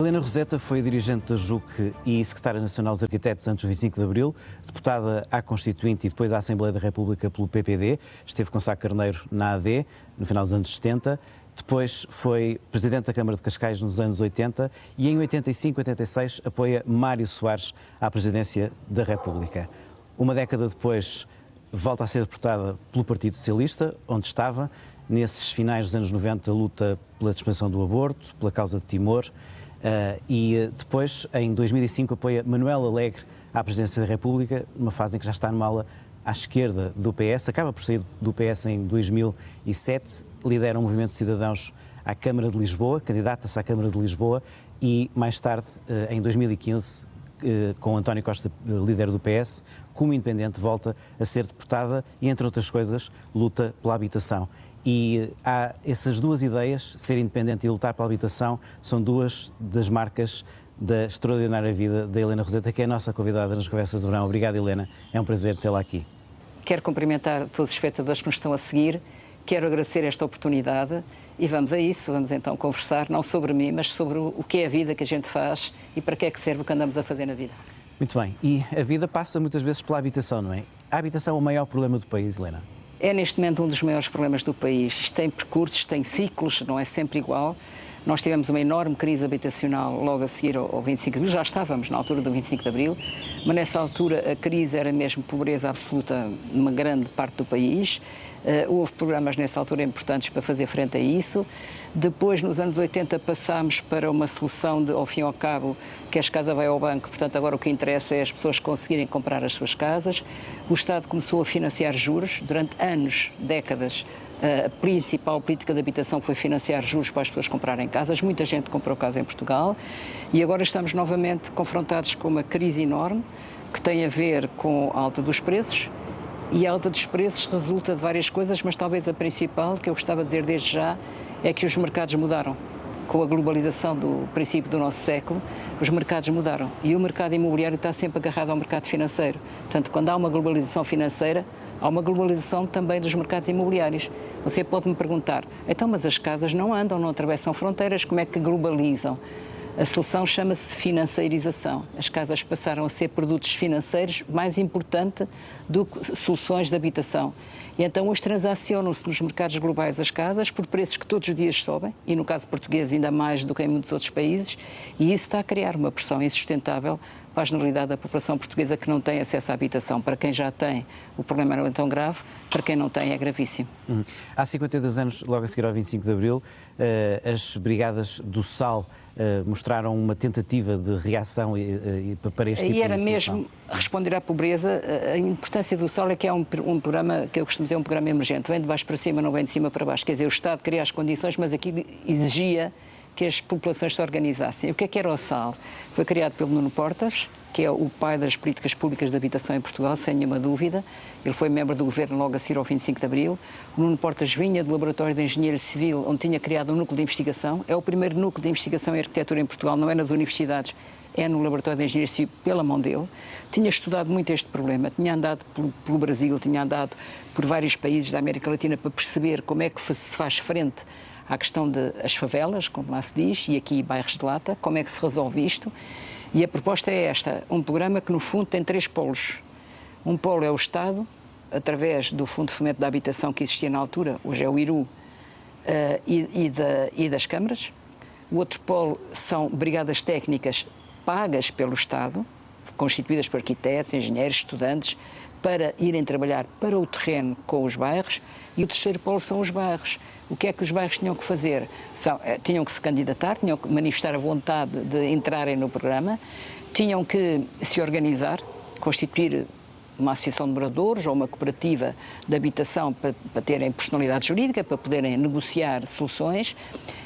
Helena Roseta foi dirigente da JUC e secretária nacional dos arquitetos antes do 25 de Abril, deputada à Constituinte e depois à Assembleia da República pelo PPD, esteve com Sá Carneiro na AD, no final dos anos 70, depois foi presidente da Câmara de Cascais nos anos 80 e em 85, 86 apoia Mário Soares à presidência da República. Uma década depois volta a ser deputada pelo Partido Socialista, onde estava. Nesses finais dos anos 90 luta pela dispensação do aborto, pela causa de Timor. E depois, em 2005, apoia Manuel Alegre à presidência da República, numa fase em que já está numa ala à esquerda do PS, acaba por sair do PS em 2007, lidera um movimento de cidadãos à Câmara de Lisboa, candidata-se à Câmara de Lisboa e, mais tarde, em 2015, com António Costa, líder do PS, como independente, volta a ser deputada e, entre outras coisas, luta pela habitação. E há essas duas ideias, ser independente e lutar pela habitação, são duas das marcas da extraordinária vida da Helena Roseta, que é a nossa convidada nas Conversas do Verão. Obrigado, Helena. É um prazer tê-la aqui. Quero cumprimentar todos os espectadores que nos estão a seguir. Quero agradecer esta oportunidade e vamos a isso. Vamos então conversar, não sobre mim, mas sobre o que é a vida que a gente faz e para que é que serve o que andamos a fazer na vida. Muito bem. E a vida passa muitas vezes pela habitação, não é? A habitação é o maior problema do país, Helena? É neste momento um dos maiores problemas do país. Isto tem percursos, tem ciclos, não é sempre igual. Nós tivemos uma enorme crise habitacional logo a seguir ao 25 de Abril, já estávamos na altura do 25 de Abril, mas nessa altura a crise era mesmo pobreza absoluta numa grande parte do país. Houve programas nessa altura importantes para fazer frente a isso. Depois, nos anos 80, passámos para uma solução de, ao fim e ao cabo, que a casa vai ao banco, portanto agora o que interessa é as pessoas conseguirem comprar as suas casas. O Estado começou a financiar juros durante anos, décadas. A principal política de habitação foi financiar juros para as pessoas comprarem casas. Muita gente comprou casa em Portugal e agora estamos novamente confrontados com uma crise enorme que tem a ver com a alta dos preços. E a alta dos preços resulta de várias coisas, mas talvez a principal, que eu gostava de dizer desde já, é que os mercados mudaram. Com a globalização do princípio do nosso século, os mercados mudaram. E o mercado imobiliário está sempre agarrado ao mercado financeiro. Portanto, quando há uma globalização financeira, há uma globalização também dos mercados imobiliários. Você pode me perguntar, então, mas as casas não andam, não atravessam fronteiras, como é que globalizam? A solução chama-se financeirização. As casas passaram a ser produtos financeiros mais importante do que soluções de habitação. E então hoje transacionam-se nos mercados globais as casas por preços que todos os dias sobem, e no caso português ainda mais do que em muitos outros países, e isso está a criar uma pressão insustentável para a generalidade da população portuguesa que não tem acesso à habitação. Para quem já tem, o problema não é tão grave, para quem não tem é gravíssimo. Há 52 anos, logo a seguir ao 25 de Abril, as Brigadas do Sal mostraram uma tentativa de reação para este tipo de E era solução. mesmo responder à pobreza. A importância do Sal é que é um programa que eu costumo dizer um programa emergente, vem de baixo para cima, não vem de cima para baixo. Quer dizer, o Estado cria as condições, mas aquilo exigia que as populações se organizassem. O que era o Sal? Foi criado pelo Nuno Portas, que é o pai das políticas públicas de habitação em Portugal, sem nenhuma dúvida. Ele foi membro do governo logo a seguir ao 25 de Abril. O Nuno Portas vinha do Laboratório de Engenharia Civil, onde tinha criado um núcleo de investigação. É o primeiro núcleo de investigação em arquitetura em Portugal, não é nas universidades, é no Laboratório de Engenharia Civil, pela mão dele. Tinha estudado muito este problema, tinha andado pelo Brasil, tinha andado por vários países da América Latina para perceber como é que se faz frente à questão das favelas, como lá se diz, e aqui bairros de lata, como é que se resolve isto. E a proposta é esta, um programa que no fundo tem três polos. Um polo é o Estado, através do Fundo de Fomento da Habitação que existia na altura, hoje é o IRU, e das câmaras. O outro polo são brigadas técnicas pagas pelo Estado, constituídas por arquitetos, engenheiros, estudantes, para irem trabalhar para o terreno com os bairros. E o terceiro polo são os bairros. O que é que os bairros tinham que fazer? Tinham que se candidatar, tinham que manifestar a vontade de entrarem no programa, tinham que se organizar, constituir uma associação de moradores ou uma cooperativa de habitação para terem personalidade jurídica, para poderem negociar soluções,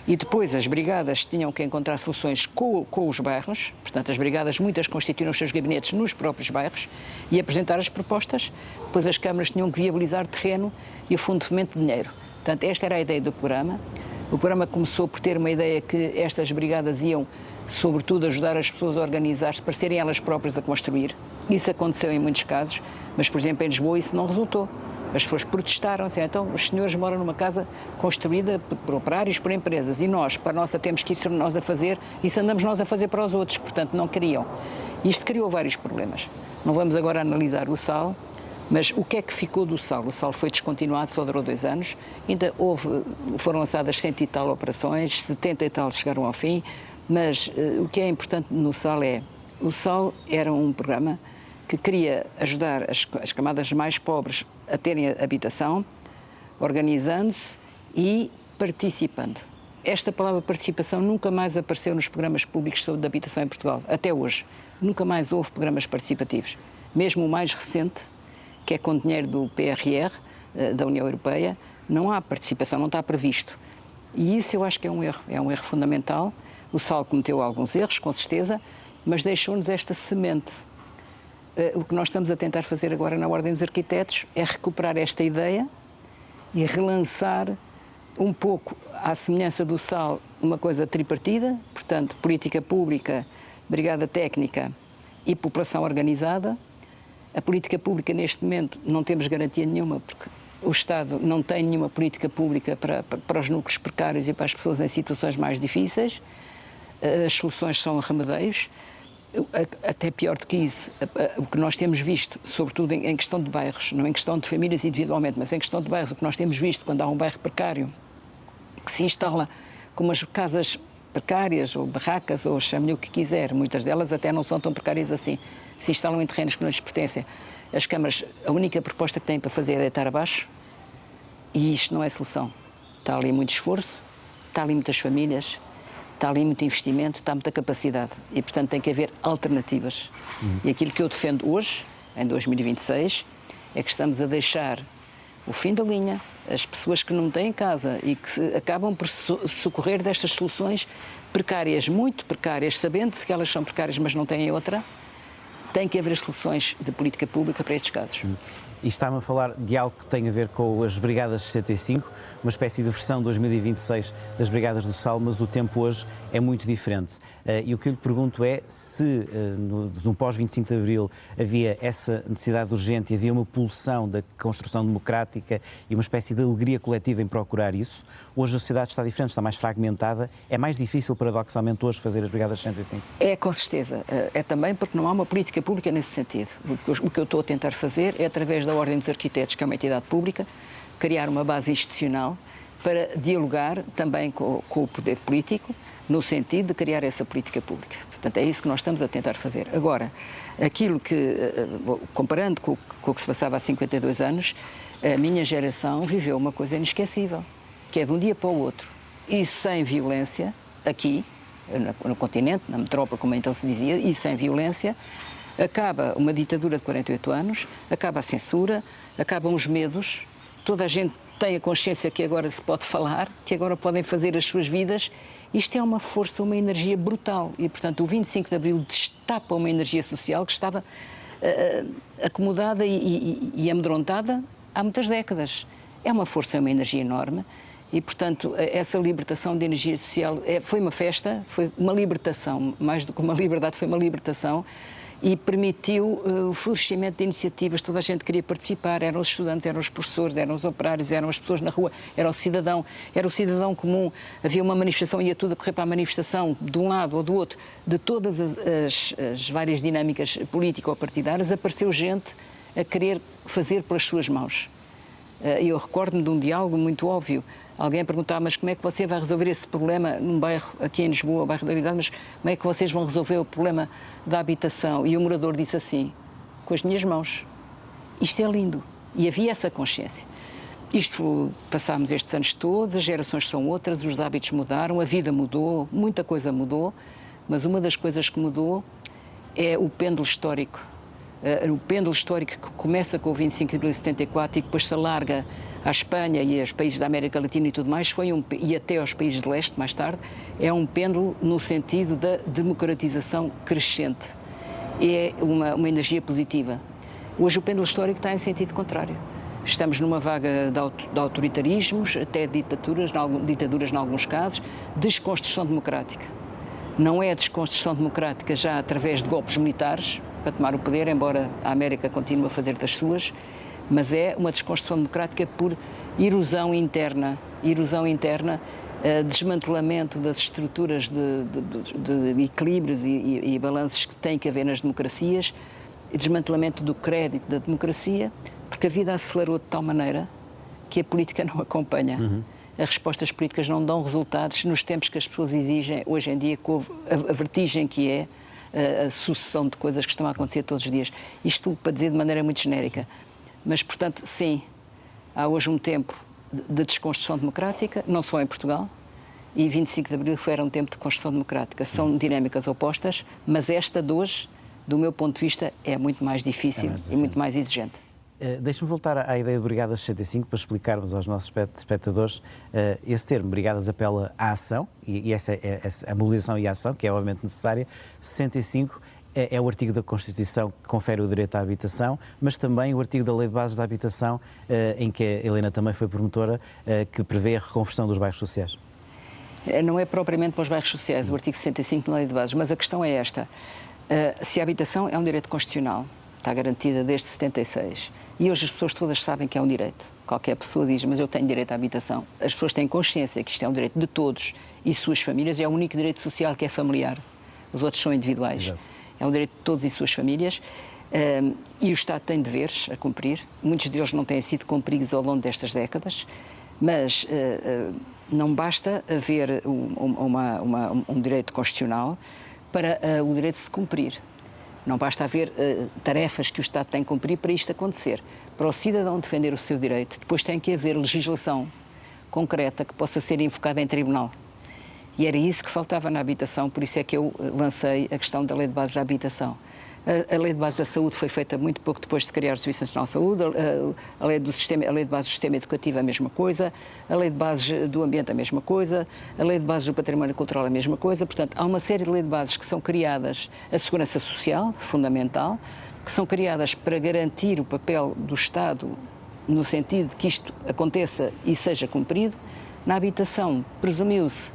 e depois as brigadas tinham que encontrar soluções com os bairros, portanto as brigadas muitas constituíram os seus gabinetes nos próprios bairros e apresentar as propostas, depois as câmaras tinham que viabilizar terreno e o Fundo de Fomento de dinheiro. Portanto, esta era a ideia do programa. O programa começou por ter uma ideia que estas brigadas iam, sobretudo, ajudar as pessoas a organizar-se para serem elas próprias a construir. Isso aconteceu em muitos casos, mas, por exemplo, em Lisboa isso não resultou. As pessoas protestaram, assim, então os senhores moram numa casa construída por operários, por empresas, e nós, para nós, temos que isso nós a fazer, isso andamos nós a fazer para os outros, portanto não queriam. Isto criou vários problemas. Não vamos agora analisar o SAL, mas o que é que ficou do SAL? O SAL foi descontinuado, só durou 2 anos, ainda foram lançadas 100 e tal operações, 70 e tal chegaram ao fim, mas o que é importante no SAL é, o SAL era um programa que queria ajudar as camadas mais pobres a terem habitação, organizando-se e participando. Esta palavra participação nunca mais apareceu nos programas públicos de habitação em Portugal, até hoje. Nunca mais houve programas participativos. Mesmo o mais recente, que é com dinheiro do PRR, da União Europeia, não há participação, não está previsto. E isso eu acho que é um erro fundamental. O SAL cometeu alguns erros, com certeza, mas deixou-nos esta semente. O que nós estamos a tentar fazer agora na Ordem dos Arquitetos é recuperar esta ideia e relançar um pouco, à semelhança do SAL, uma coisa tripartida, portanto, política pública, brigada técnica e população organizada. A política pública, neste momento, não temos garantia nenhuma, porque o Estado não tem nenhuma política pública para os núcleos precários e para as pessoas em situações mais difíceis. As soluções são remedeios. Até pior do que isso, o que nós temos visto, sobretudo em questão de bairros, não em questão de famílias individualmente, mas em questão de bairros, o que nós temos visto quando há um bairro precário que se instala com umas casas precárias ou barracas ou chame-lhe o que quiser, muitas delas até não são tão precárias assim, se instalam em terrenos que não lhes pertencem. As câmaras, a única proposta que têm para fazer é deitar abaixo, e isto não é solução. Está ali muito esforço, está ali muitas famílias, está ali muito investimento, está muita capacidade e, portanto, tem que haver alternativas. E aquilo que eu defendo hoje, em 2026, é que estamos a deixar o fim da linha, as pessoas que não têm casa e que acabam por socorrer destas soluções precárias, muito precárias, sabendo que elas são precárias, mas não têm outra, tem que haver soluções de política pública para estes casos. E está-me a falar de algo que tem a ver com as Brigadas 65, uma espécie de versão 2026 das Brigadas do SAL, mas o tempo hoje é muito diferente. E o que eu lhe pergunto é se no pós-25 de Abril havia essa necessidade urgente e havia uma pulsão da construção democrática e uma espécie de alegria coletiva em procurar isso. Hoje a sociedade está diferente, está mais fragmentada. É mais difícil, paradoxalmente, hoje fazer as Brigadas 65? É, com certeza. É também porque não há uma política pública nesse sentido. O que eu estou a tentar fazer é, através da Ordem dos Arquitetos, que é uma entidade pública, criar uma base institucional para dialogar também com o poder político, no sentido de criar essa política pública. Portanto, é isso que nós estamos a tentar fazer. Agora, aquilo que, comparando com o que se passava há 52 anos, a minha geração viveu uma coisa inesquecível, que é de um dia para o outro, e sem violência, aqui, no continente, na metrópole, como então se dizia, e sem violência, acaba uma ditadura de 48 anos, acaba a censura, acabam os medos, toda a gente tem a consciência que agora se pode falar, que agora podem fazer as suas vidas. Isto é uma força, uma energia brutal e, portanto, o 25 de Abril destapa uma energia social que estava acomodada e amedrontada há muitas décadas. É uma força, é uma energia enorme e, portanto, essa libertação de energia social foi uma festa, foi uma libertação, mais do que uma liberdade, foi uma libertação. E permitiu o florescimento de iniciativas, toda a gente queria participar, eram os estudantes, eram os professores, eram os operários, eram as pessoas na rua, era o cidadão comum, havia uma manifestação, ia tudo a correr para a manifestação, de um lado ou do outro, de todas as várias dinâmicas político-partidárias, apareceu gente a querer fazer pelas suas mãos. Eu recordo-me de um diálogo muito óbvio. Alguém perguntava, mas como é que você vai resolver esse problema num bairro, aqui em Lisboa, o bairro da Unidade, mas como é que vocês vão resolver o problema da habitação? E o morador disse assim, com as minhas mãos. Isto é lindo. E havia essa consciência. Passámos estes anos todos, as gerações são outras, os hábitos mudaram, a vida mudou, muita coisa mudou, mas uma das coisas que mudou é o pêndulo histórico. O pêndulo histórico que começa com o 25 de abril de 74 e que depois se alarga à Espanha e aos países da América Latina e tudo mais, e até aos países de leste, mais tarde, é um pêndulo no sentido da democratização crescente. É uma energia positiva. Hoje o pêndulo histórico está em sentido contrário. Estamos numa vaga de autoritarismos, até ditaduras em alguns casos, desconstrução democrática. Não é a desconstrução democrática já através de golpes militares, para tomar o poder, embora a América continue a fazer das suas, mas é uma desconstrução democrática por erosão interna, desmantelamento das estruturas de equilíbrios e balanços que tem que haver nas democracias, e desmantelamento do crédito da democracia, porque a vida acelerou de tal maneira que a política não acompanha. As respostas políticas não dão resultados nos tempos que as pessoas exigem, hoje em dia, com a vertigem que é a sucessão de coisas que estão a acontecer todos os dias. Isto para dizer de maneira muito genérica. Mas, portanto, sim, há hoje um tempo de desconstrução democrática, não só em Portugal, e 25 de Abril foi um tempo de construção democrática. São dinâmicas opostas, mas esta de hoje, do meu ponto de vista, é muito mais difícil e muito mais exigente. Deixe-me voltar à ideia de Brigadas 65 para explicarmos aos nossos espectadores. Esse termo, Brigadas, apela à ação, e essa é a mobilização e a ação, que é obviamente necessária. 65 é o artigo da Constituição que confere o direito à habitação, mas também o artigo da Lei de Bases da Habitação, em que a Helena também foi promotora, que prevê a reconversão dos bairros sociais. Não é propriamente para os bairros sociais, o artigo 65 da Lei de Bases, mas a questão é esta. Se a habitação é um direito constitucional, está garantida desde 76, e hoje as pessoas todas sabem que é um direito. Qualquer pessoa diz, mas eu tenho direito à habitação. As pessoas têm consciência que isto é um direito de todos e suas famílias, é o único direito social que é familiar. Os outros são individuais. Exato. É um direito de todos e suas famílias, e o Estado tem deveres a cumprir. Muitos deles não têm sido cumpridos ao longo destas décadas, mas não basta haver um direito constitucional para o direito se cumprir. Não basta haver tarefas que o Estado tem que cumprir para isto acontecer. Para o cidadão defender o seu direito, depois tem que haver legislação concreta que possa ser invocada em tribunal. E era isso que faltava na habitação, por isso é que eu lancei a questão da Lei de Bases da Habitação. A Lei de Bases da Saúde foi feita muito pouco depois de criar o Serviço Nacional de Saúde, a Lei de Bases do Sistema Educativo a mesma coisa, a Lei de Bases do Ambiente a mesma coisa, a Lei de Bases do Património Cultural a mesma coisa. Portanto, há uma série de leis de bases que são criadas, a Segurança Social, fundamental, que são criadas para garantir o papel do Estado no sentido de que isto aconteça e seja cumprido. Na habitação, presumiu-se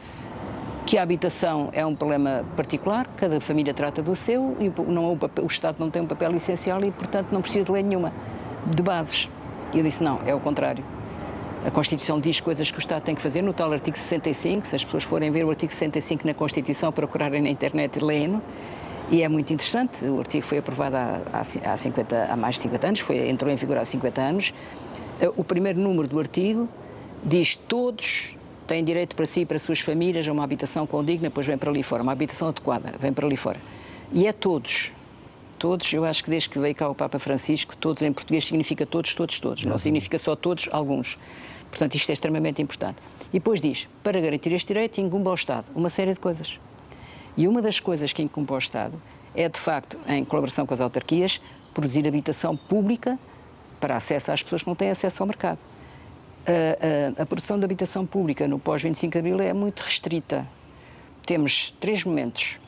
que a habitação é um problema particular, cada família trata do seu, e o Estado não tem um papel essencial e, portanto, não precisa de lei nenhuma, de bases. E eu disse, não, é o contrário. A Constituição diz coisas que o Estado tem que fazer, no tal artigo 65, se as pessoas forem ver o artigo 65 na Constituição, procurarem na internet e leem-no, e é muito interessante. O artigo foi aprovado há mais de 50 anos, entrou em vigor há 50 anos. O primeiro número do artigo diz todos têm direito para si e para as suas famílias a uma habitação condigna, depois vem para ali fora, uma habitação adequada, vem para ali fora. E é todos. Todos, eu acho que desde que veio cá o Papa Francisco, todos em português significa todos, todos, todos. Não significa só todos, alguns. Portanto, isto é extremamente importante. E depois diz, para garantir este direito, incumbe ao Estado uma série de coisas. E uma das coisas que incumbe ao Estado é, de facto, em colaboração com as autarquias, produzir habitação pública para acesso às pessoas que não têm acesso ao mercado. A produção de habitação pública no pós-25 de Abril é muito restrita. Temos 3 momentos.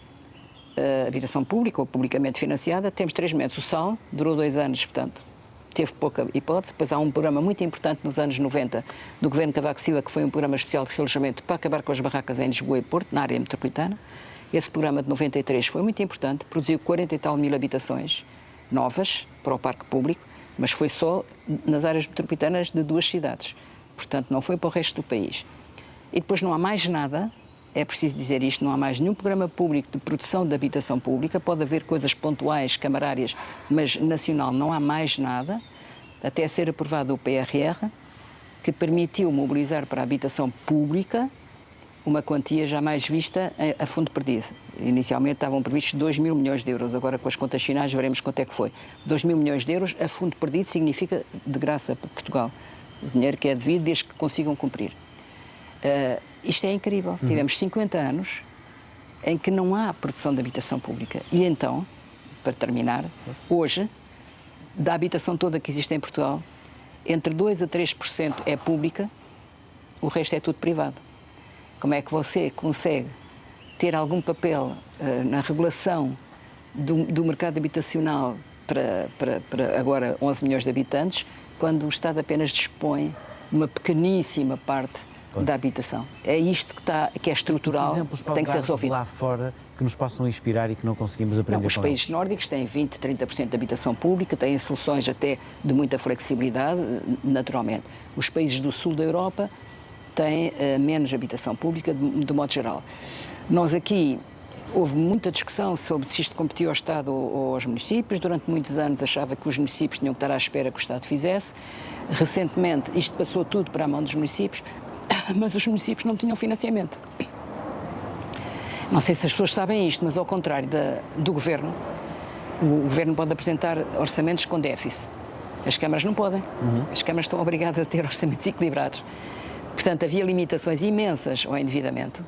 A habitação pública ou publicamente financiada, temos 3 momentos. O SAL durou 2 anos, portanto, teve pouca hipótese. Depois há um programa muito importante nos anos 90 do governo Cavaco Silva, que foi um programa especial de realojamento para acabar com as barracas em Lisboa e Porto, na área metropolitana. Esse programa de 93 foi muito importante, produziu 40 e tal mil habitações novas para o parque público, mas foi só nas áreas metropolitanas de 2 cidades. Portanto, não foi para o resto do país. E depois não há mais nada, é preciso dizer isto, não há mais nenhum programa público de produção de habitação pública, pode haver coisas pontuais, camarárias, mas nacional não há mais nada, até ser aprovado o PRR, que permitiu mobilizar para a habitação pública uma quantia jamais vista a fundo perdido. Inicialmente estavam previstos 2 mil milhões de euros, agora com as contas finais veremos quanto é que foi. 2 mil milhões de euros a fundo perdido significa de graça para Portugal. O dinheiro que é devido desde que consigam cumprir. Isto é incrível. Tivemos 50 anos em que não há produção de habitação pública. E então, para terminar, hoje, da habitação toda que existe em Portugal, entre 2% a 3% é pública, o resto é tudo privado. Como é que você consegue ter algum papel na regulação do mercado habitacional para agora 11 milhões de habitantes, quando o Estado apenas dispõe de uma pequeníssima parte da habitação? É isto que é estrutural, que tem que ser resolvido. Lá fora que nos possam inspirar e que não conseguimos aprender Os com países eles? nórdicos têm 20%, 30% de habitação pública, têm soluções até de muita flexibilidade, naturalmente. Os países do sul da Europa têm menos habitação pública, de modo geral. Nós aqui, houve muita discussão sobre se isto competia ao Estado ou aos municípios. Durante muitos anos achava que os municípios tinham que estar à espera que o Estado fizesse. Recentemente, isto passou tudo para a mão dos municípios, mas os municípios não tinham financiamento. Não sei se as pessoas sabem isto, mas ao contrário do Governo, o Governo pode apresentar orçamentos com déficit. As câmaras não podem. As câmaras estão obrigadas a ter orçamentos equilibrados. Portanto, havia limitações imensas ao endividamento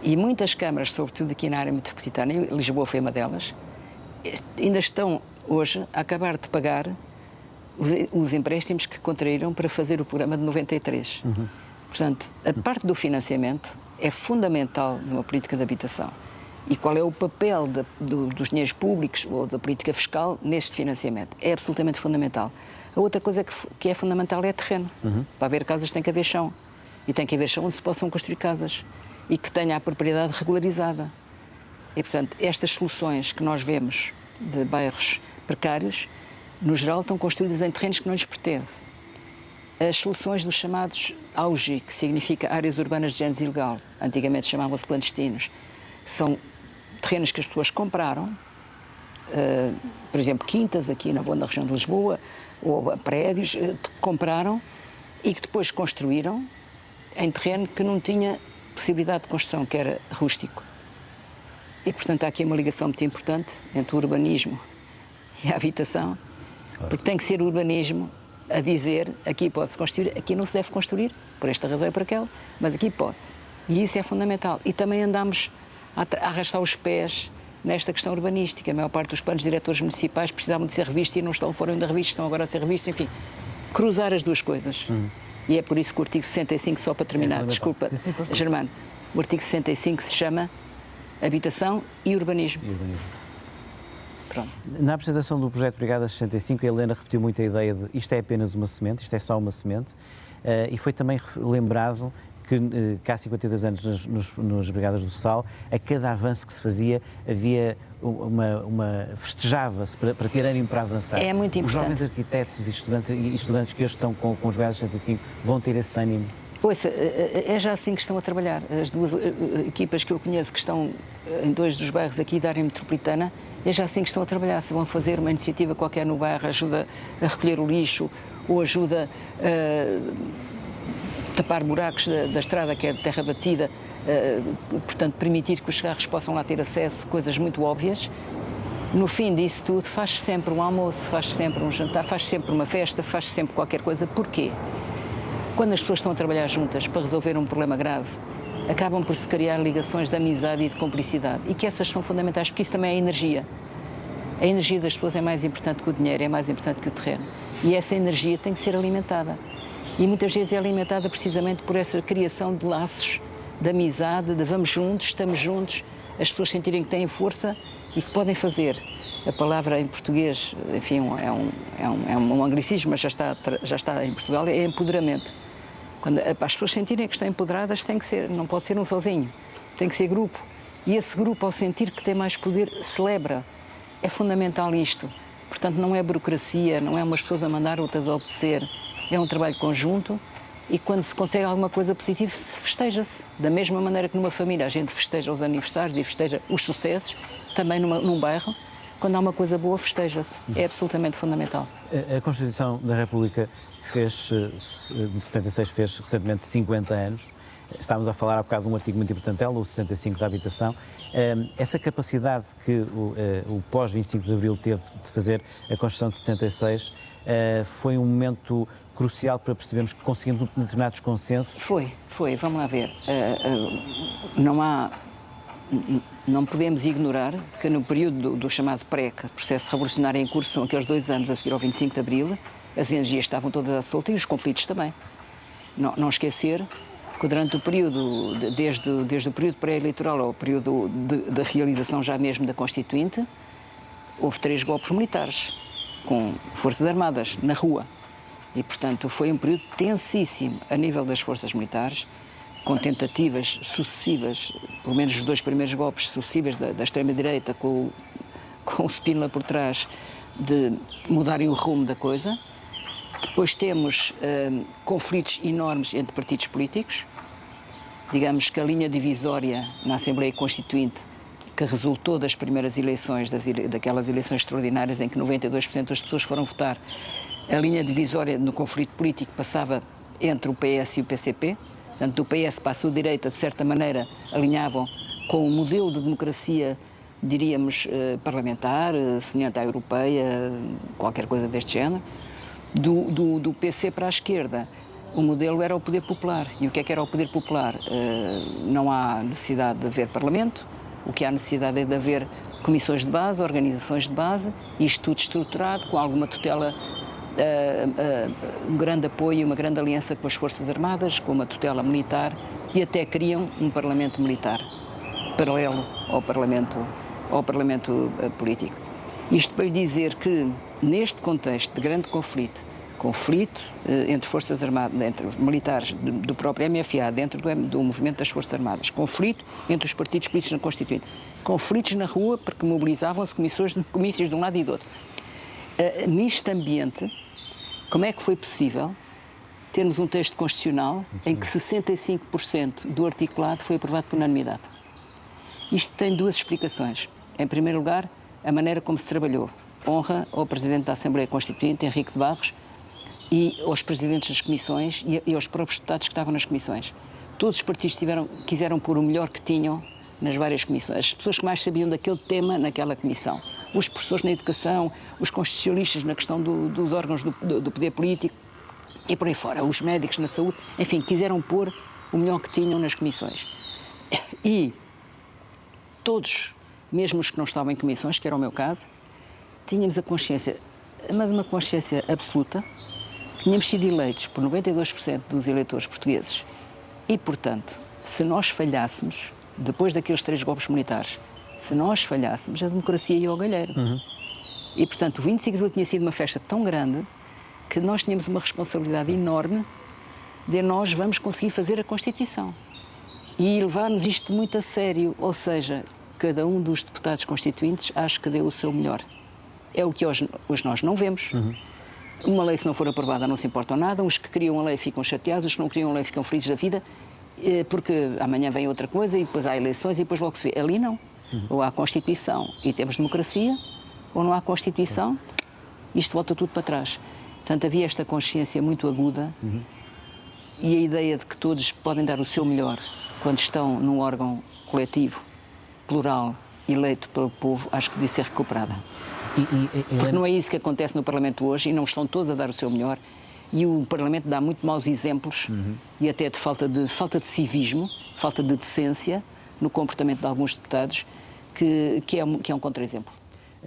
e muitas câmaras, sobretudo aqui na área metropolitana, e Lisboa foi uma delas, ainda estão hoje a acabar de pagar os empréstimos que contraíram para fazer o programa de 93. Portanto, a parte do financiamento é fundamental numa política de habitação. E qual é o papel dos dinheiros públicos ou da política fiscal neste financiamento? É absolutamente fundamental. A outra coisa que é fundamental é terreno. Para haver casas tem que haver chão. E tem que haver chão onde se possam construir casas. E que tenha a propriedade regularizada. E, portanto, estas soluções que nós vemos de bairros precários, no geral, estão construídas em terrenos que não lhes pertencem. As soluções dos chamados AUGI, que significa áreas urbanas de género ilegal, antigamente chamavam-se clandestinos, são terrenos que as pessoas compraram, por exemplo, quintas aqui na região de Lisboa, ou prédios que compraram e que depois construíram em terreno que não tinha possibilidade de construção, que era rústico. E, portanto, há aqui uma ligação muito importante entre o urbanismo e a habitação, porque tem que ser o urbanismo a dizer aqui pode-se construir, aqui não se deve construir, por esta razão e por aquela, mas aqui pode. E isso é fundamental. E também andamos a arrastar os pés nesta questão urbanística. A maior parte dos planos diretores municipais precisavam de ser revistos e não foram ainda revistos, estão agora a ser revistos, enfim. Cruzar as duas coisas. E é por isso que o artigo 65, só para terminar, desculpa, Germano, o artigo 65 se chama Habitação e Urbanismo. Pronto. Na apresentação do projeto Brigada 65, a Helena repetiu muito a ideia de isto é apenas uma semente, isto é só uma semente, e foi também lembrado que há 52 anos nas Brigadas do Sal, a cada avanço que se fazia, havia festejava-se para ter ânimo para avançar. É muito importante. Os jovens arquitetos e estudantes que hoje estão com os Brigadas 65 vão ter esse ânimo? Ouça, é já assim que estão a trabalhar. As duas equipas que eu conheço que estão em 2 dos bairros aqui da área metropolitana, é já assim que estão a trabalhar. Se vão fazer uma iniciativa qualquer no bairro, ajuda a recolher o lixo ou ajuda a tapar buracos da estrada, que é de terra batida, portanto, permitir que os carros possam lá ter acesso, coisas muito óbvias. No fim disso tudo, faz sempre um almoço, faz sempre um jantar, faz sempre uma festa, faz sempre qualquer coisa. Porquê? Quando as pessoas estão a trabalhar juntas para resolver um problema grave, acabam por se criar ligações de amizade e de cumplicidade. E que essas são fundamentais, porque isso também é energia. A energia das pessoas é mais importante que o dinheiro, é mais importante que o terreno. E essa energia tem que ser alimentada. E muitas vezes é alimentada precisamente por essa criação de laços, de amizade, de vamos juntos, estamos juntos, as pessoas sentirem que têm força e que podem fazer. A palavra em português, enfim, é um anglicismo, mas já está em Portugal, é empoderamento. Quando as pessoas sentirem que estão empoderadas, tem que ser, não pode ser um sozinho, tem que ser grupo. E esse grupo, ao sentir que tem mais poder, celebra. É fundamental isto. Portanto, não é burocracia, não é umas pessoas a mandar, outras a obedecer. É um trabalho conjunto e quando se consegue alguma coisa positiva, festeja-se. Da mesma maneira que numa família a gente festeja os aniversários e festeja os sucessos, também num bairro, quando há uma coisa boa, festeja-se. É absolutamente fundamental. A Constituição da República de 76 fez recentemente 50 anos. Estávamos a falar há bocado de um artigo muito importante dela, o 65 da habitação. Essa capacidade que o pós-25 de Abril teve de fazer a Constituição de 76 foi um momento crucial para percebermos que conseguimos determinados consensos? Foi. Vamos lá ver. Não podemos ignorar que no período do chamado PREC, processo revolucionário em curso, são aqueles 2 anos a seguir ao 25 de Abril, as energias estavam todas à solta e os conflitos também. Não esquecer que durante o período, desde o período pré-eleitoral ao período da realização já mesmo da Constituinte, houve 3 golpes militares, com forças armadas, na rua. E, portanto, foi um período tensíssimo a nível das forças militares, com tentativas sucessivas, pelo menos os 2 primeiros golpes sucessivos da extrema-direita, com o Spínola por trás, de mudarem o rumo da coisa. Depois temos conflitos enormes entre partidos políticos. Digamos que a linha divisória na Assembleia Constituinte, que resultou das primeiras eleições, daquelas eleições extraordinárias em que 92% das pessoas foram votar, a linha divisória no conflito político passava entre o PS e o PCP. Portanto, do PS para a sua direita, de certa maneira, alinhavam com o modelo de democracia, diríamos, parlamentar, semelhante à europeia, qualquer coisa deste género. Do PC para a esquerda, o modelo era o poder popular. E o que era o poder popular? Não há necessidade de haver parlamento, o que há necessidade é de haver comissões de base, organizações de base, isto tudo estruturado, com alguma tutela, um grande apoio, uma grande aliança com as Forças Armadas, com uma tutela militar, e até criam um parlamento militar, paralelo ao parlamento político. Isto para lhe dizer que, neste contexto de grande conflito entre Forças Armadas, entre militares do próprio MFA, dentro do movimento das Forças Armadas, conflito entre os partidos políticos na Constituinte, conflitos na rua porque mobilizavam-se comícios de um lado e do outro. Neste ambiente, como é que foi possível termos um texto constitucional em que 65% do articulado foi aprovado por unanimidade? Isto tem 2 explicações. Em primeiro lugar, a maneira como se trabalhou. Honra ao Presidente da Assembleia Constituinte, Henrique de Barros, e aos Presidentes das Comissões e aos próprios deputados que estavam nas comissões. Todos os partidos quiseram pôr o melhor que tinham nas várias comissões. As pessoas que mais sabiam daquele tema naquela comissão. Os professores na educação, os constitucionalistas na questão dos órgãos do poder político e por aí fora, os médicos na saúde, enfim, quiseram pôr o melhor que tinham nas comissões. E todos, mesmo os que não estavam em comissões, que era o meu caso, tínhamos a consciência, mas uma consciência absoluta. Tínhamos sido eleitos por 92% dos eleitores portugueses e, portanto, se nós falhássemos, depois daqueles 3 golpes militares, se nós falhássemos, a democracia ia ao galheiro. E, portanto, o 25 de abril tinha sido uma festa tão grande que nós tínhamos uma responsabilidade enorme de nós vamos conseguir fazer a Constituição. E levarmos isto muito a sério, ou seja, cada um dos deputados constituintes acho que deu o seu melhor. É o que hoje nós não vemos. Uma lei, se não for aprovada, não se importam nada. Os que criam a lei ficam chateados, os que não criam a lei ficam felizes da vida, porque amanhã vem outra coisa e depois há eleições e depois logo se vê. Ali não. Ou há Constituição e temos democracia, ou não há Constituição, isto volta tudo para trás. Portanto, havia esta consciência muito aguda e a ideia de que todos podem dar o seu melhor quando estão num órgão coletivo, plural, eleito pelo povo, acho que devia ser recuperada. Porque não é isso que acontece no Parlamento hoje e não estão todos a dar o seu melhor e o Parlamento dá muito maus exemplos e até de falta de civismo, falta de decência no comportamento de alguns deputados que é um contra-exemplo.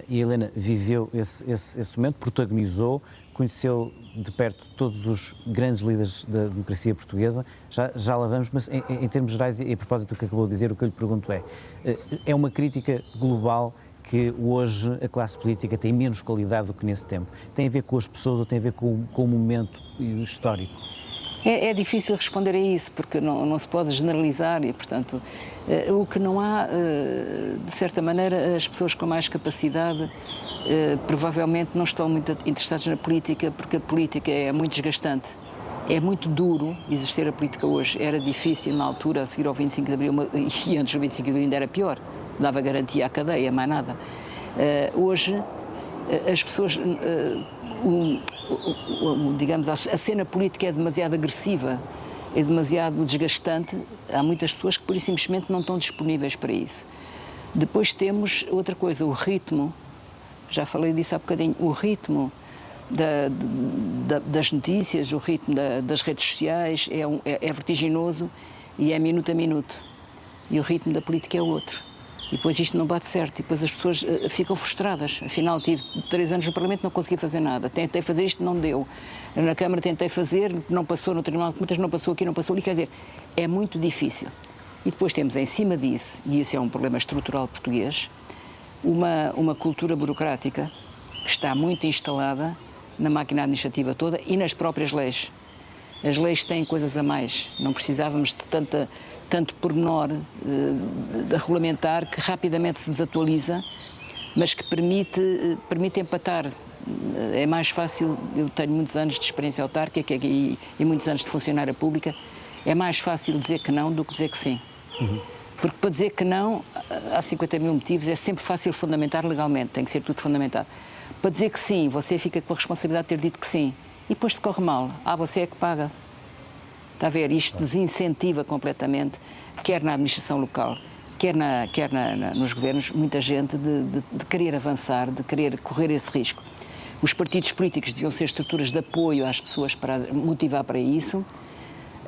E a Helena viveu esse momento, protagonizou, conheceu de perto todos os grandes líderes da democracia portuguesa, já lá vamos, mas em termos gerais e a propósito do que acabou de dizer, o que eu lhe pergunto é uma crítica global que hoje a classe política tem menos qualidade do que nesse tempo? Tem a ver com as pessoas ou tem a ver com o momento histórico? É difícil responder a isso, porque não se pode generalizar e, portanto, o que não há, de certa maneira, as pessoas com mais capacidade provavelmente não estão muito interessadas na política, porque a política é muito desgastante. É muito duro exercer a política hoje. Era difícil na altura, a seguir ao 25 de Abril, e antes do 25 de Abril ainda era pior. Dava garantia à cadeia, mais nada. Hoje, as pessoas, digamos, a cena política é demasiado agressiva, é demasiado desgastante. Há muitas pessoas que, pura e simplesmente, não estão disponíveis para isso. Depois temos outra coisa, o ritmo, já falei disso há bocadinho, o ritmo das notícias, o ritmo das redes sociais é vertiginoso e é minuto a minuto. E o ritmo da política é outro. E depois isto não bate certo, e depois as pessoas ficam frustradas. Afinal, tive 3 anos no Parlamento, não consegui fazer nada. Tentei fazer isto, não deu. Na Câmara tentei fazer, não passou, no Tribunal de Contas não passou, aqui não passou ali. Quer dizer, é muito difícil. E depois temos em cima disso, e esse é um problema estrutural português, uma cultura burocrática que está muito instalada na máquina administrativa toda e nas próprias leis. As leis têm coisas a mais, não precisávamos de tanto pormenor de regulamentar que rapidamente se desatualiza, mas que permite empatar. É mais fácil, eu tenho muitos anos de experiência autárquica e muitos anos de funcionária pública, é mais fácil dizer que não do que dizer que sim. Porque para dizer que não, há 50 mil motivos, é sempre fácil fundamentar legalmente, tem que ser tudo fundamentado. Para dizer que sim, você fica com a responsabilidade de ter dito que sim. E depois se corre mal, você é que paga. Está a ver? Isto desincentiva completamente, quer na administração local, quer nos governos, muita gente de querer avançar, de querer correr esse risco. Os partidos políticos deviam ser estruturas de apoio às pessoas para motivar para isso.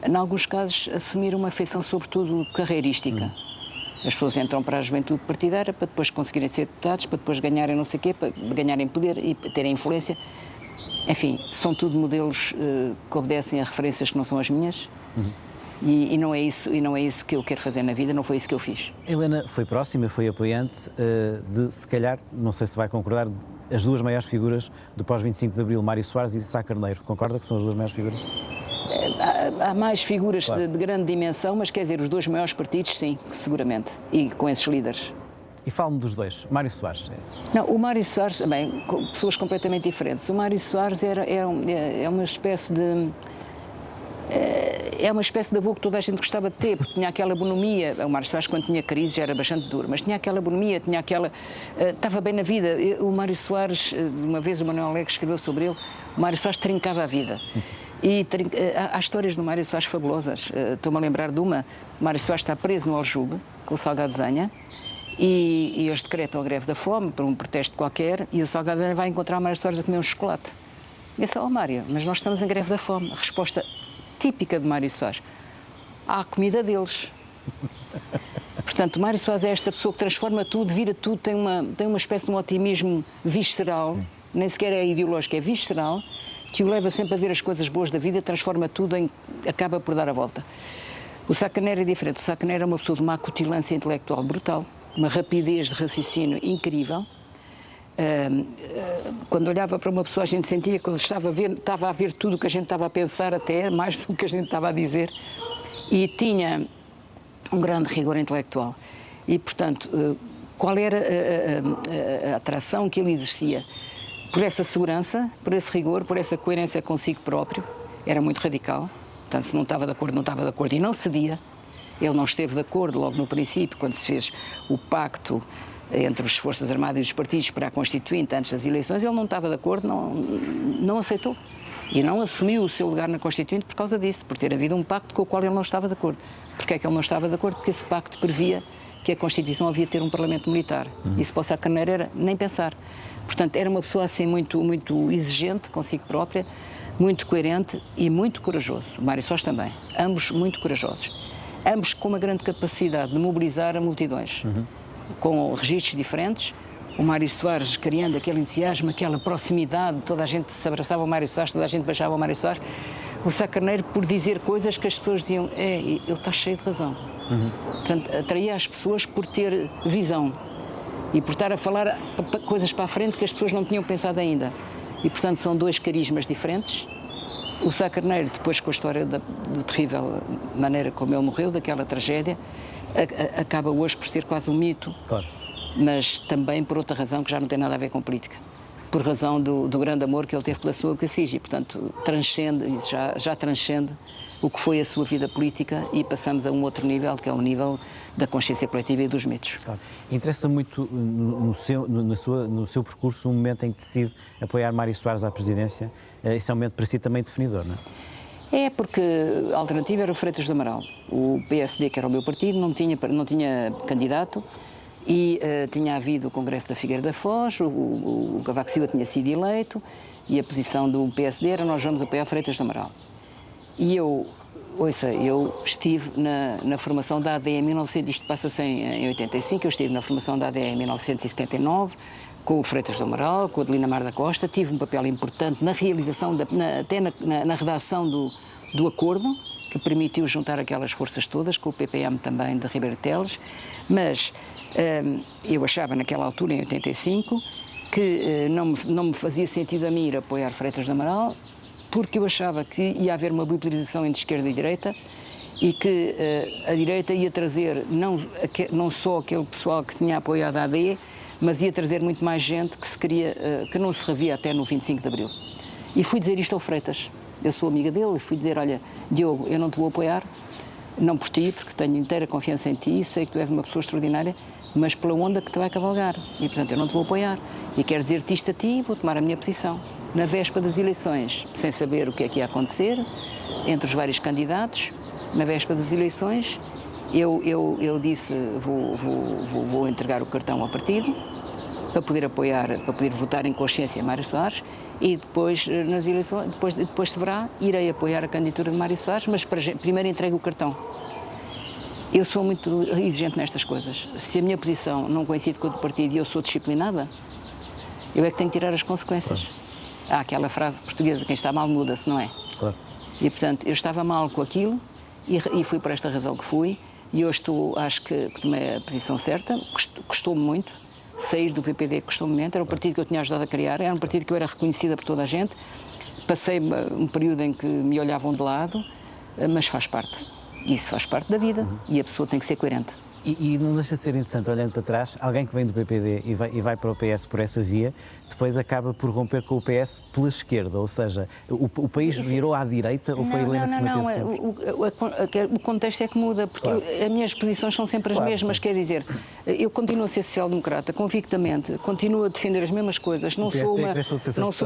Em alguns casos, assumir uma feição, sobretudo, carreirística. As pessoas entram para a juventude partidária para depois conseguirem ser deputados, para depois ganharem não sei o quê, para ganharem poder e terem influência. Enfim, são tudo modelos que obedecem a referências que não são as minhas. E não é isso que eu quero fazer na vida, não foi isso que eu fiz. Helena foi próxima, foi apoiante de, se calhar, não sei se vai concordar, as duas maiores figuras do pós-25 de Abril, Mário Soares e Sá Carneiro. Concorda que são as duas maiores figuras? Há mais figuras claro. de grande dimensão, mas quer dizer, os dois maiores partidos, sim, seguramente, e com esses líderes. E fale-me dos dois. Mário Soares. Não, o Mário Soares, bem, pessoas completamente diferentes. O Mário Soares é uma espécie de... É uma espécie de avô que toda a gente gostava de ter, porque tinha aquela bonomia. O Mário Soares, quando tinha crise, já era bastante duro, mas tinha aquela bonomia, tinha aquela... estava bem na vida. O Mário Soares, uma vez o Manuel Alegre escreveu sobre ele, o Mário Soares trincava a vida. E há histórias do Mário Soares fabulosas. Estou-me a lembrar de uma. O Mário Soares está preso no Aljube, com o Salgado Zenha, e eles decretam a greve da fome, por um pretexto qualquer, e o Salgado Zenha vai encontrar o Mário Soares a comer um chocolate. E disse, Mário, mas nós estamos em greve da fome. A resposta típica de Mário Soares: há a comida deles. Portanto, o Mário Soares é esta pessoa que transforma tudo, vira tudo, tem uma espécie de um otimismo visceral, sim. Nem sequer é ideológico, é visceral, que o leva sempre a ver as coisas boas da vida, transforma tudo acaba por dar a volta. O Sá Carneiro é diferente. O Sá Carneiro é uma pessoa de uma acutilância intelectual brutal, uma rapidez de raciocínio incrível. Quando olhava para uma pessoa, a gente sentia que ele estava a ver tudo o que a gente estava a pensar, até mais do que a gente estava a dizer, e tinha um grande rigor intelectual. E, portanto, qual era a atração que ele exercia? Por essa segurança, por esse rigor, por essa coerência consigo próprio. Era muito radical. Portanto, se não estava de acordo, não estava de acordo e não cedia. Ele não esteve de acordo logo no princípio, quando se fez o pacto entre as Forças Armadas e os partidos para a Constituinte antes das eleições. Ele não estava de acordo, não aceitou. E não assumiu o seu lugar na Constituinte por causa disso, por ter havido um pacto com o qual ele não estava de acordo. Porquê é que ele não estava de acordo? Porque esse pacto previa que a Constituição havia de ter um Parlamento militar. Isso para o Sá Carneiro era nem pensar. Portanto, era uma pessoa assim muito exigente consigo própria, muito coerente e muito corajoso. O Mário Soares também. Ambos muito corajosos. Ambos com uma grande capacidade de mobilizar multidões, com registros diferentes. O Mário Soares criando aquele entusiasmo, aquela proximidade, toda a gente se abraçava ao Mário Soares, toda a gente beijava ao Mário Soares. O Sá Carneiro por dizer coisas que as pessoas diziam, ele está cheio de razão. Portanto, atraía as pessoas por ter visão e por estar a falar coisas para a frente que as pessoas não tinham pensado ainda. E, portanto, são dois carismas diferentes. O Sá Carneiro, depois com a história da terrível maneira como ele morreu, daquela tragédia, acaba hoje por ser quase um mito, claro. Mas também por outra razão que já não tem nada a ver com política. Por razão do grande amor que ele teve pela sua Cassis e, portanto, transcende, isso já transcende o que foi a sua vida política e passamos a um outro nível, que é o nível da consciência coletiva e dos mitos. Claro. Interessa muito no seu percurso um momento em que decide apoiar Mário Soares à presidência. Esse é um momento para si também definidor, não é? É, porque a alternativa era o Freitas do Amaral. O PSD, que era o meu partido, não tinha candidato e tinha havido o Congresso da Figueira da Foz, o Cavaco Silva tinha sido eleito e a posição do PSD era nós vamos apoiar Freitas do Amaral. E eu estive na formação da AD em 1900, isto passa-se em 85, eu estive na formação da AD em 1979, com o Freitas do Amaral, com a Adelina Mar da Costa, tive um papel importante na realização, até na redação do acordo, que permitiu juntar aquelas forças todas, com o PPM também de Ribeiro Teles, mas eu achava naquela altura, em 85, que não me fazia sentido a mim ir apoiar Freitas do Amaral, porque eu achava que ia haver uma bipolarização entre esquerda e direita e que a direita ia trazer não só aquele pessoal que tinha apoiado a AD, mas ia trazer muito mais gente que não se revia até no 25 de Abril. E fui dizer isto ao Freitas. Eu sou amiga dele e fui dizer, olha, Diogo, eu não te vou apoiar, não por ti, porque tenho inteira confiança em ti, sei que tu és uma pessoa extraordinária, mas pela onda que te vai cavalgar. E, portanto, eu não te vou apoiar. E quero dizer-te isto a ti e vou tomar a minha posição. Na véspera das eleições, sem saber o que é que ia acontecer, entre os vários candidatos, na véspera das eleições, eu disse, vou entregar o cartão ao partido, para poder apoiar, para poder votar em consciência Mário Soares, e depois, nas eleições, depois se verá, irei apoiar a candidatura de Mário Soares, mas primeiro entrego o cartão. Eu sou muito exigente nestas coisas. Se a minha posição não coincide com a do partido e eu sou disciplinada, eu é que tenho que tirar as consequências. Claro. Há aquela frase portuguesa, quem está mal muda-se, não é? Claro. E, portanto, eu estava mal com aquilo e fui por esta razão que fui, e hoje acho que tomei a posição certa, custou-me muito. Sair do PPD custou-me muito, era um partido que eu tinha ajudado a criar, era um partido que eu era reconhecida por toda a gente, passei um período em que me olhavam de lado, mas faz parte, isso faz parte da vida e a pessoa tem que ser coerente. E não deixa de ser interessante, olhando para trás, alguém que vem do PPD e vai para o PS por essa via, depois acaba por romper com o PS pela esquerda, ou seja, o país virou à direita ou foi Helena que se manteve sempre? O contexto é que muda, porque claro. As minhas posições são sempre as mesmas, quer dizer, eu continuo a ser social-democrata, convictamente, continuo a defender as mesmas coisas, não sou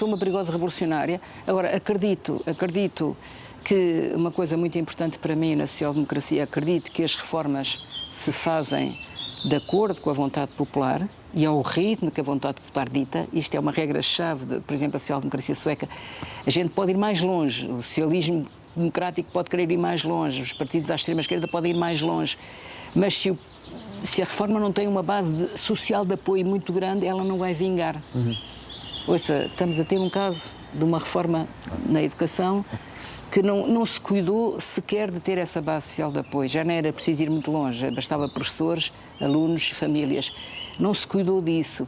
uma perigosa revolucionária. Agora, acredito que uma coisa muito importante para mim na social-democracia, acredito que as reformas se fazem de acordo com a vontade popular e ao ritmo que a vontade popular dita. Isto é uma regra-chave, por exemplo, a social-democracia sueca. A gente pode ir mais longe, o socialismo democrático pode querer ir mais longe, os partidos à extrema-esquerda podem ir mais longe, mas se a reforma não tem uma base social de apoio muito grande, ela não vai vingar. Ouça, estamos a ter um caso de uma reforma na educação que não se cuidou sequer de ter essa base social de apoio. Já não era preciso ir muito longe, bastava professores, alunos, famílias. Não se cuidou disso.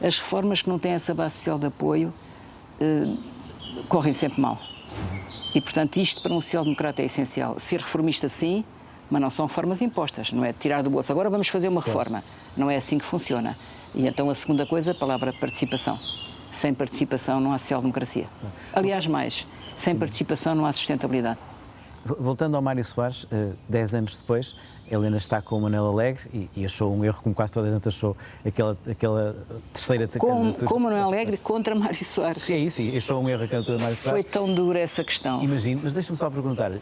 As reformas que não têm essa base social de apoio correm sempre mal. E, portanto, isto para um social-democrata é essencial. Ser reformista, sim, mas não são reformas impostas, não é tirar do bolso. Agora vamos fazer uma reforma. Não é assim que funciona. E então a segunda coisa, a palavra participação. Sem participação não há social-democracia. Aliás, sem participação não há sustentabilidade. Voltando ao Mário Soares, 10 anos depois, Helena está com o Manuel Alegre e achou um erro, como quase toda a gente achou, aquela terceira candidatura. Com o Manuel Alegre contra Mário Soares. É isso, achou um erro a candidatura de Mário Soares. Foi tão dura essa questão. Imagino, mas deixa-me só perguntar,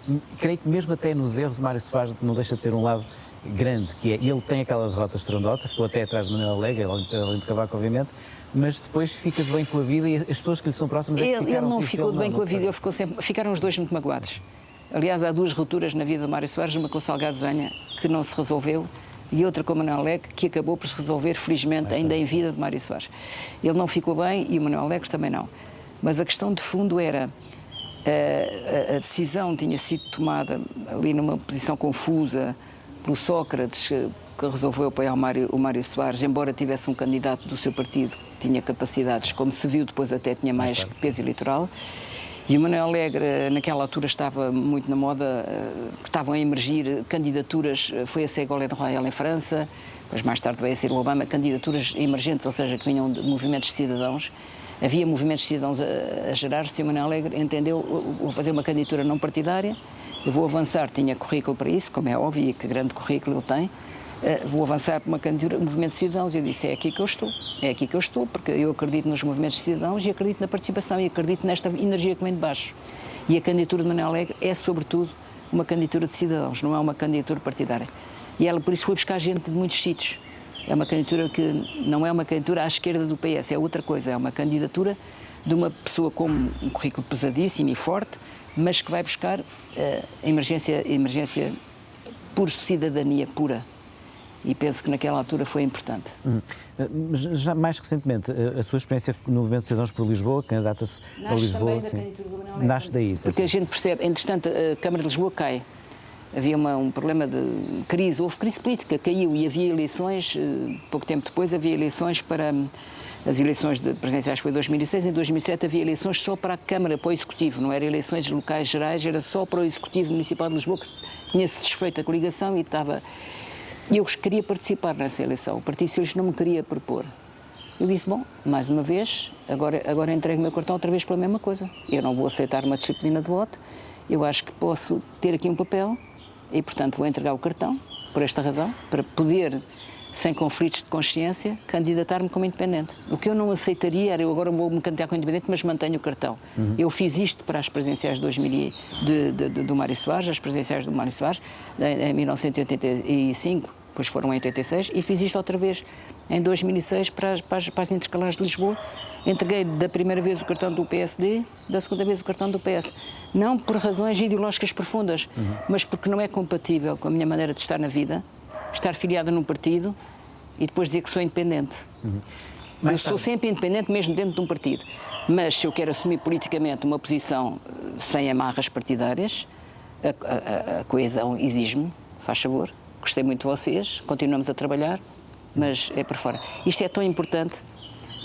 creio que mesmo até nos erros, Mário Soares não deixa de ter um lado grande, que é, ele tem aquela derrota estrondosa, ficou até atrás de Manuel Alegre, além de Cavaco, obviamente, mas depois fica de bem com a vida e as pessoas que lhe são próximas é que ele não ficou de bem com a vida, ficaram os dois muito magoados. Aliás, há duas rupturas na vida do Mário Soares, uma com o Salgado Zanha, que não se resolveu, e outra com o Manuel Alegre, que acabou por se resolver, felizmente, ainda em vida de Mário Soares. Ele não ficou bem e o Manuel Alegre também não. Mas a questão de fundo era, a decisão tinha sido tomada ali numa posição confusa, pelo Sócrates, que resolveu apoiar o Mário Soares, embora tivesse um candidato do seu partido que tinha capacidades, como se viu depois até tinha mais peso eleitoral. E o Manuel Alegre, naquela altura, estava muito na moda, que estavam a emergir candidaturas, foi a Ségolène Royal em França, depois mais tarde veio a ser o Obama, candidaturas emergentes, ou seja, que vinham de movimentos de cidadãos. Havia movimentos de cidadãos a gerar-se e o Manuel Alegre entendeu, vou fazer uma candidatura não partidária, eu vou avançar, tinha currículo para isso, como é óbvio, e que grande currículo ele tem, vou avançar para uma candidatura, movimento de cidadãos, e eu disse, é aqui que eu estou, porque eu acredito nos movimentos de cidadãos e acredito na participação e acredito nesta energia que vem de baixo. E a candidatura de Manuel Alegre é, sobretudo, uma candidatura de cidadãos, não é uma candidatura partidária. E ela, por isso, foi buscar gente de muitos sítios. É uma candidatura que não é uma candidatura à esquerda do PS, é outra coisa, é uma candidatura de uma pessoa com um currículo pesadíssimo e forte, mas que vai buscar emergência por cidadania pura. E penso que naquela altura foi importante. Já mais recentemente, a sua experiência no Movimento de Cidadãos por Lisboa, candidata-se a Lisboa. Nasce também da candidatura do Manuel Alegre. Nasce daí. Porque a gente percebe, entretanto, a Câmara de Lisboa cai. Havia um problema de crise, houve crise política, caiu e havia eleições, pouco tempo depois havia eleições para As eleições presidenciais foi em 2006, em 2007 havia eleições só para a Câmara, para o Executivo, não eram eleições locais gerais, era só para o Executivo Municipal de Lisboa, que tinha-se desfeito a coligação e estava... Eu queria participar nessa eleição, o Partido Socialista não me queria propor. Eu disse, bom, mais uma vez, agora entrego o meu cartão outra vez pela mesma coisa. Eu não vou aceitar uma disciplina de voto, eu acho que posso ter aqui um papel e, portanto, vou entregar o cartão, por esta razão, para poder, sem conflitos de consciência, candidatar-me como independente. O que eu não aceitaria era, eu agora vou-me candidatar como independente, mas mantenho o cartão. Eu fiz isto para as presidenciais de 2000 do Mário Soares, as presidenciais do Mário Soares, em 1985, depois foram em 86, e fiz isto outra vez em 2006 para as intercalares de Lisboa. Entreguei da primeira vez o cartão do PSD, da segunda vez o cartão do PS. Não por razões ideológicas profundas, mas porque não é compatível com a minha maneira de estar na vida, estar filiada num partido e depois dizer que sou independente. Eu sou sempre independente, mesmo dentro de um partido. Mas se eu quero assumir politicamente uma posição sem amarras partidárias, a coesão exige-me, faz favor. Gostei muito de vocês, continuamos a trabalhar, mas é por fora. Isto é tão importante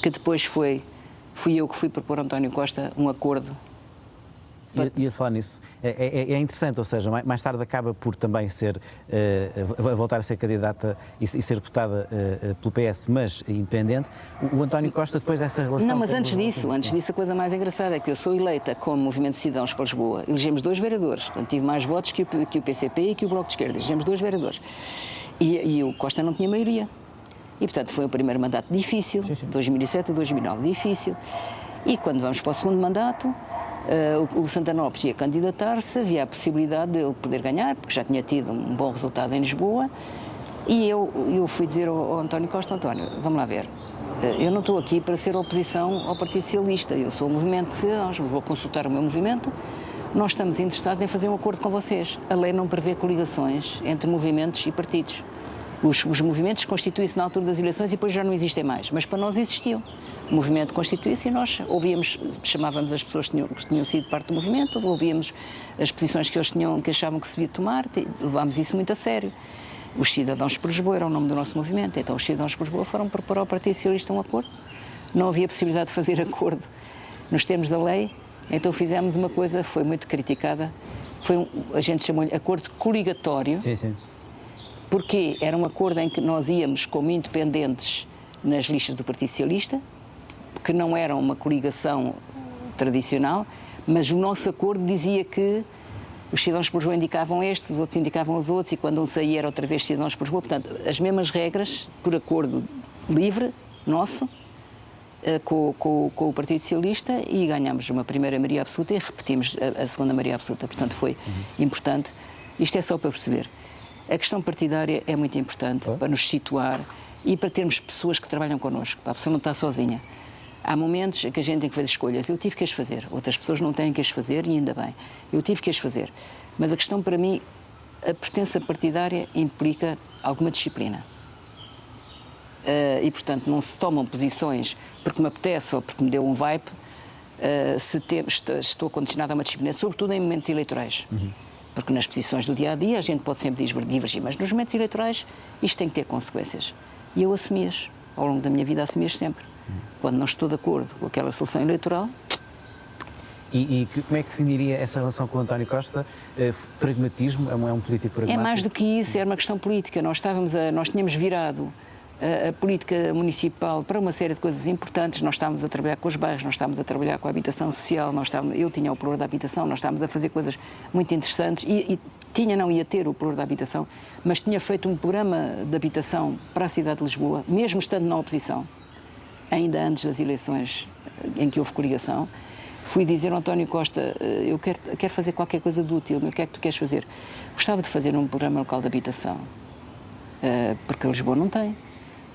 que depois fui eu que fui propor a António Costa um acordo. Ia falar nisso. É interessante, ou seja, mais tarde acaba por também voltar a ser candidata e ser deputada pelo PS, mas independente. O António Costa, depois dessa relação... Não, mas antes disso a coisa mais engraçada é que eu sou eleita como Movimento de Cidadãos para Lisboa. Elegemos 2 vereadores, portanto tive mais votos que o PCP e que o Bloco de Esquerda. Elegemos 2 vereadores. E o Costa não tinha maioria. E, portanto, foi o primeiro mandato difícil, 2007 a 2009, difícil. E quando vamos para o segundo mandato... o Santana Lopes ia candidatar-se, havia a possibilidade de ele poder ganhar, porque já tinha tido um bom resultado em Lisboa, e eu fui dizer ao António Costa, António, vamos lá ver, eu não estou aqui para ser oposição ao Partido Socialista, eu sou o Movimento de Cidadãos, vou consultar o meu movimento, nós estamos interessados em fazer um acordo com vocês. A lei não prevê coligações entre movimentos e partidos. Os movimentos constituem-se na altura das eleições e depois já não existem mais, mas para nós existiam. O movimento constituía-se e nós chamávamos as pessoas que tinham sido parte do movimento, ouvíamos as posições que que achavam que se devia tomar, levámos isso muito a sério. Os Cidadãos por Lisboa era o nome do nosso movimento, então os Cidadãos por Lisboa foram propor ao Partido Socialista um acordo. Não havia possibilidade de fazer acordo nos termos da lei, então fizemos uma coisa, foi muito criticada, a gente chamou-lhe acordo coligatório. Sim, sim. Porque era um acordo em que nós íamos como independentes nas listas do Partido Socialista, que não era uma coligação tradicional, mas o nosso acordo dizia que os Cidadãos por Lisboa indicavam estes, os outros indicavam os outros, e quando um saía era outra vez Cidadãos por Lisboa. Portanto, as mesmas regras, por acordo livre, nosso, com o Partido Socialista, e ganhámos uma primeira maioria absoluta e repetimos a segunda maioria absoluta. Portanto, foi importante. Isto é só para perceber. A questão partidária é muito importante para nos situar e para termos pessoas que trabalham connosco, para a pessoa não estar sozinha. Há momentos em que a gente tem que fazer escolhas. Eu tive que as fazer. Outras pessoas não têm que as fazer e ainda bem. Eu tive que as fazer. Mas a questão para mim, a pertença partidária implica alguma disciplina. E, portanto, não se tomam posições porque me apetece ou porque me deu um vibe, estou condicionada a uma disciplina, sobretudo em momentos eleitorais. Porque nas posições do dia-a-dia a gente pode sempre divergir, mas nos momentos eleitorais isto tem que ter consequências. E eu assumi-as. Ao longo da minha vida assumi-as sempre. Quando não estou de acordo com aquela solução eleitoral... E como é que definiria essa relação com o António Costa? Pragmatismo? É um político pragmático? É mais do que isso, era uma questão política. Nós tínhamos virado a política municipal para uma série de coisas importantes. Nós estávamos a trabalhar com os bairros, nós estávamos a trabalhar com a habitação social, eu tinha o pluro da habitação, nós estávamos a fazer coisas muito interessantes ia ter o pluro da habitação, mas tinha feito um programa de habitação para a cidade de Lisboa, mesmo estando na oposição, ainda antes das eleições em que houve coligação. Fui dizer ao António Costa, eu quero fazer qualquer coisa de útil, mas o que é que tu queres fazer? Gostava de fazer um programa local de habitação, porque Lisboa não tem.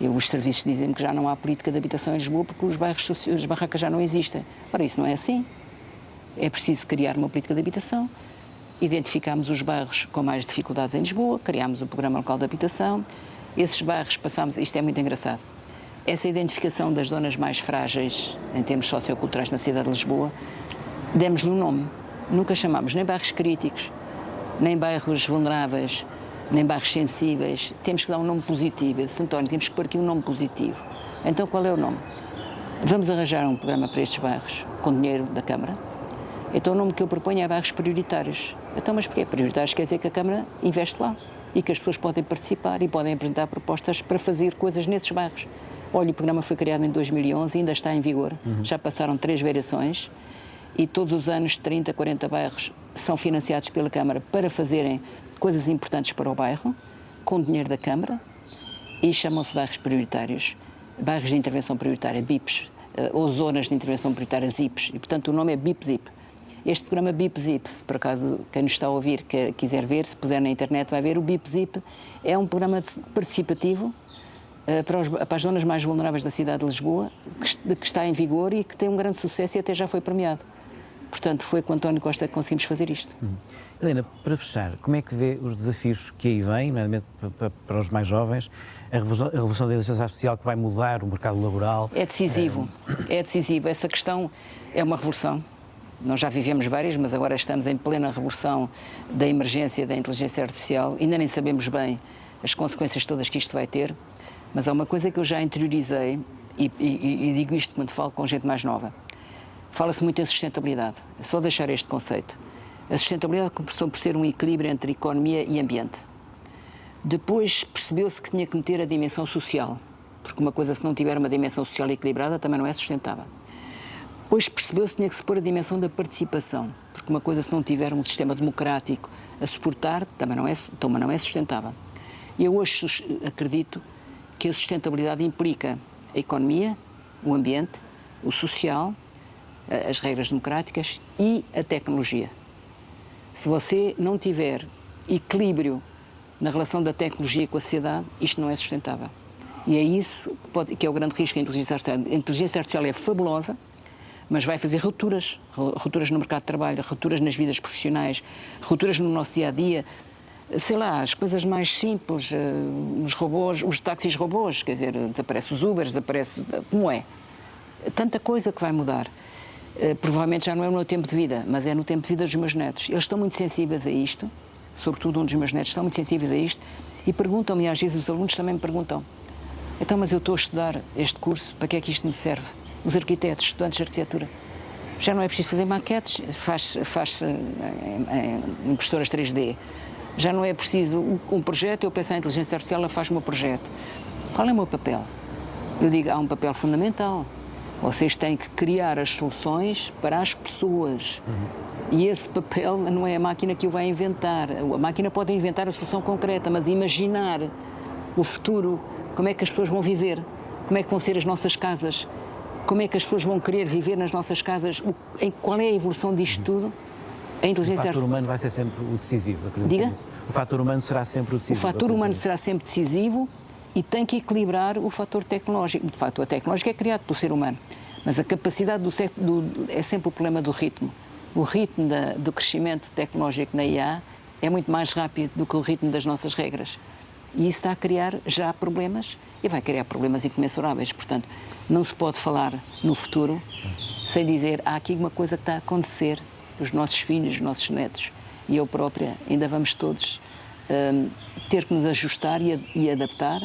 Os serviços dizem que já não há política de habitação em Lisboa porque as barracas já não existem. Ora, isso não é assim. É preciso criar uma política de habitação. Identificámos os bairros com mais dificuldades em Lisboa, criámos o programa local de habitação. Esses bairros isto é muito engraçado, essa identificação das zonas mais frágeis em termos socioculturais na cidade de Lisboa, demos-lhe um nome. Nunca chamámos nem bairros críticos, nem bairros vulneráveis, nem bairros sensíveis. Temos que dar um nome positivo. Eu disse, António, temos que pôr aqui um nome positivo. Então qual é o nome? Vamos arranjar um programa para estes bairros, com dinheiro da Câmara. Então o nome que eu proponho é bairros prioritários. Então, mas porquê? Prioritários quer dizer que a Câmara investe lá e que as pessoas podem participar e podem apresentar propostas para fazer coisas nesses bairros. Olha, o programa foi criado em 2011 e ainda está em vigor. Já passaram 3 variações e todos os anos 30, 40 bairros são financiados pela Câmara para fazerem coisas importantes para o bairro, com dinheiro da Câmara, e chamam-se bairros prioritários, bairros de intervenção prioritária, BIPs, ou zonas de intervenção prioritária, ZIPs, e portanto o nome é BIP-ZIP. Este programa BIP-ZIP, se por acaso quem nos está a ouvir quiser ver, se puser na internet vai ver, o BIP-ZIP é um programa participativo para as zonas mais vulneráveis da cidade de Lisboa, que está em vigor e que tem um grande sucesso e até já foi premiado. Portanto, foi com António Costa que conseguimos fazer isto. Helena, para fechar, como é que vê os desafios que aí vêm, nomeadamente para os mais jovens, a revolução da inteligência artificial que vai mudar o mercado laboral? É decisivo, é decisivo. Essa questão é uma revolução. Nós já vivemos várias, mas agora estamos em plena revolução da emergência da inteligência artificial. Ainda nem sabemos bem as consequências todas que isto vai ter, mas há uma coisa que eu já interiorizei e digo isto quando falo com gente mais nova. Fala-se muito em sustentabilidade. É só deixar este conceito. A sustentabilidade começou por ser um equilíbrio entre economia e ambiente. Depois percebeu-se que tinha que meter a dimensão social, porque uma coisa, se não tiver uma dimensão social equilibrada, também não é sustentável. Depois percebeu-se que tinha que se pôr a dimensão da participação, porque uma coisa, se não tiver um sistema democrático a suportar, também não é sustentável. E eu hoje acredito que a sustentabilidade implica a economia, o ambiente, o social, as regras democráticas e a tecnologia. Se você não tiver equilíbrio na relação da tecnologia com a sociedade, isto não é sustentável. E é isso que é o grande risco da inteligência artificial. A inteligência artificial é fabulosa, mas vai fazer rupturas no mercado de trabalho, rupturas nas vidas profissionais, rupturas no nosso dia-a-dia. Sei lá, as coisas mais simples, os robôs, os táxis robôs, quer dizer, desaparecem os Ubers, desaparece... Como é? Tanta coisa que vai mudar. Provavelmente já não é no meu tempo de vida, mas é no tempo de vida dos meus netos. Eles estão muito sensíveis a isto, sobretudo um dos meus netos estão muito sensíveis a isto, e perguntam-me, e às vezes os alunos também me perguntam, então, mas eu estou a estudar este curso, para que é que isto me serve? Os arquitetos, estudantes de arquitetura, já não é preciso fazer maquetes, faz-se em impressoras 3D, já não é preciso um projeto, eu penso em inteligência artificial, ela faz o meu projeto. Qual é o meu papel? Eu digo, há um papel fundamental. Vocês têm que criar as soluções para as pessoas. E esse papel não é a máquina que o vai inventar. A máquina pode inventar a solução concreta, mas imaginar o futuro, como é que as pessoas vão viver, como é que vão ser as nossas casas, como é que as pessoas vão querer viver nas nossas casas, qual é a evolução disto tudo? A inteligência... O fator humano vai ser sempre o decisivo, acredito. Diga? Nisso. O fator humano será sempre o decisivo. O fator humano será sempre decisivo e tem que equilibrar o fator tecnológico. De facto, a tecnológica é criada pelo ser humano, mas a capacidade é sempre o problema do ritmo. O ritmo do crescimento tecnológico na IA é muito mais rápido do que o ritmo das nossas regras. E isso está a criar já problemas e vai criar problemas incomensuráveis. Portanto, não se pode falar no futuro sem dizer há aqui uma coisa que está a acontecer, os nossos filhos, os nossos netos e eu própria, ainda vamos todos ter que nos ajustar e adaptar,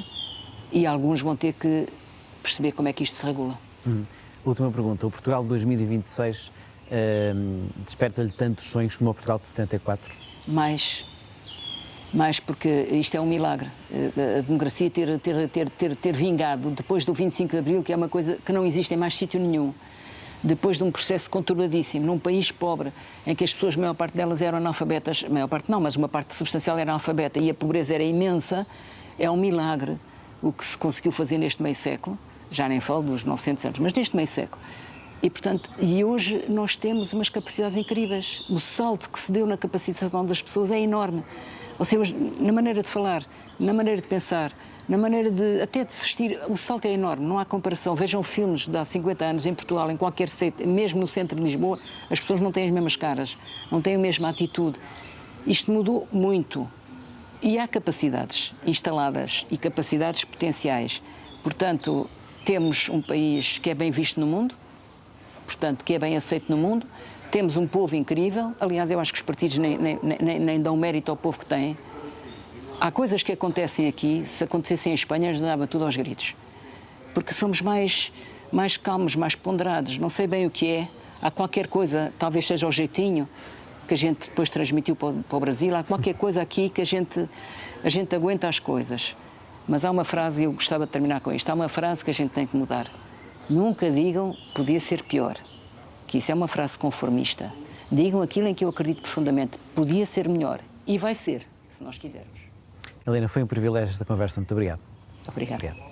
e alguns vão ter que perceber como é que isto se regula. Última pergunta. O Portugal de 2026 desperta-lhe tantos sonhos como o Portugal de 74? Mais porque isto é um milagre. A democracia ter vingado depois do 25 de Abril, que é uma coisa que não existe em mais sítio nenhum, depois de um processo conturbadíssimo, num país pobre, em que as pessoas, a maior parte delas eram analfabetas, a maior parte não, mas uma parte substancial era analfabeta e a pobreza era imensa, é um milagre o que se conseguiu fazer neste meio século, já nem falo dos 900 anos, mas neste meio século. E, portanto, hoje nós temos umas capacidades incríveis. O salto que se deu na capacitação das pessoas é enorme. Ou seja, na maneira de falar, na maneira de pensar, na maneira até de vestir, o salto é enorme, não há comparação. Vejam filmes de há 50 anos em Portugal, em qualquer sítio, mesmo no centro de Lisboa, as pessoas não têm as mesmas caras, não têm a mesma atitude. Isto mudou muito. E há capacidades instaladas e capacidades potenciais. Portanto, temos um país que é bem visto no mundo, portanto, que é bem aceito no mundo. Temos um povo incrível. Aliás, eu acho que os partidos nem dão mérito ao povo que têm. Há coisas que acontecem aqui, se acontecessem em Espanha, já dava tudo aos gritos. Porque somos mais mais calmos, mais ponderados. Não sei bem o que é. Há qualquer coisa, talvez seja o jeitinho, que a gente depois transmitiu para o Brasil. Há qualquer coisa aqui que a gente aguenta as coisas. Mas há uma frase, e eu gostava de terminar com isto, há uma frase que a gente tem que mudar. Nunca digam podia ser pior, que isso é uma frase conformista. Digam aquilo em que eu acredito profundamente, podia ser melhor. E vai ser, se nós quisermos. Helena, foi um privilégio esta conversa. Muito obrigado. Obrigada. Obrigado.